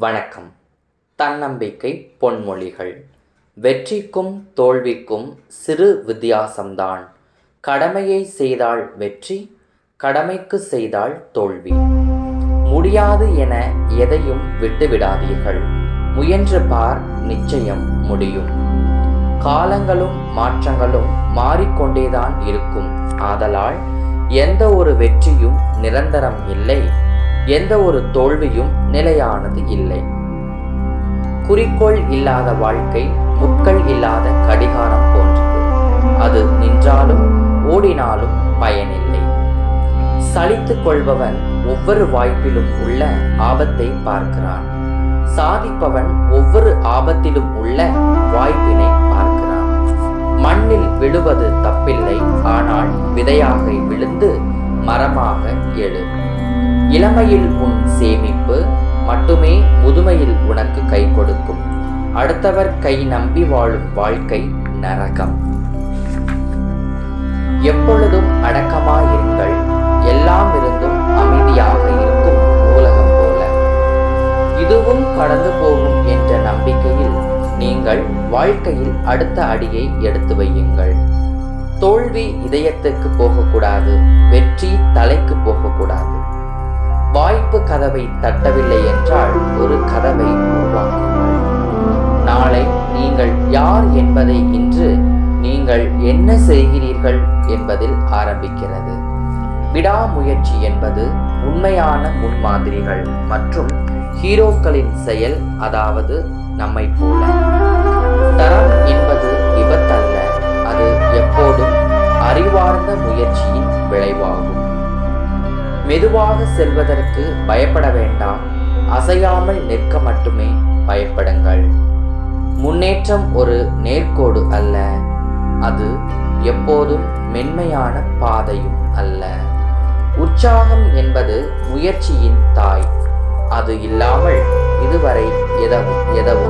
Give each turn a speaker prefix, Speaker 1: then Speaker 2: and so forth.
Speaker 1: வணக்கம். தன்னம்பிக்கை பொன்மொழிகள். வெற்றிக்கும் தோல்விக்கும் சிறு வித்தியாசம்தான். கடமையை செய்தால் வெற்றி, கடமைக்கு செய்தால் தோல்வி. முடியாது என எதையும் விட்டுவிடாதீர்கள். முயன்று பார், நிச்சயம் முடியும். காலங்களும் மாற்றங்களும் மாறிக்கொண்டேதான் இருக்கும். ஆதலால் எந்த ஒரு வெற்றியும் நிரந்தரம் இல்லை, எந்த ஒரு தோல்வியும் நிலையானது இல்லை. குறிக்கோள் இல்லாத வாழ்க்கை முட்கள் இல்லாத கடிகாரம் போன்றது. அது நின்றாலும் ஓடினாலும் பயனில்லை. சலித்துக் கொள்பவன் ஒவ்வொரு வாய்ப்பிலும் உள்ள ஆபத்தை பார்க்கிறான். சாதிப்பவன் ஒவ்வொரு ஆபத்திலும் உள்ள வாய்ப்பினை பார்க்கிறான். மண்ணில் விழுவது தப்பில்லை, ஆனால் விதையாக விழுந்து மரமாக எழு. இளமையில் உன் சேமிப்பு மட்டுமே முதுமையில் உனக்கு கை கொடுக்கும். அடுத்தவர் கை நம்பி வாழும் வாழ்க்கை நரகம். எப்பொழுதும் அடக்கமாயிருங்கள். எல்லாம் இருந்தும் அமைதியாக இருக்கும் உலகம் போல. இதுவும் கடந்து போகும் என்ற நம்பிக்கையில் நீங்கள் வாழ்க்கையில் அடுத்த அடியை எடுத்து வையுங்கள். தோல்வி இதயத்துக்கு போகக்கூடாது, வெற்றி தலைக்கு போகக்கூடாது. வாய்ப்பு கதவை தட்டவில்லை என்றால் ஒரு கதவை உருவாக்குங்கள். நாளை நீங்கள் யார் என்பதை இன்று நீங்கள் என்ன செய்கிறீர்கள் என்பதில் ஆரம்பிக்கிறது. விடாமுயற்சி என்பது உண்மையான முன்மாதிரிகள் மற்றும் ஹீரோக்களின் செயல், அதாவது நம்மை போல. தரம் என்பது விபத்தல்ல, அது எப்போதும் அறிவார்ந்த முயற்சியின் விளைவாகும். மெதுவாக செல்வதற்கு பயப்பட வேண்டாம், அசையாமல் நிற்க மட்டுமே பயப்படுங்கள். முன்னேற்றம் ஒரு நேர்கோடு அல்ல, அது எப்போதும் மென்மையான பாதையும் அல்ல. உற்சாகம் என்பது முயற்சியின் தாய். அது இல்லாமல் இதுவரை எதுவும்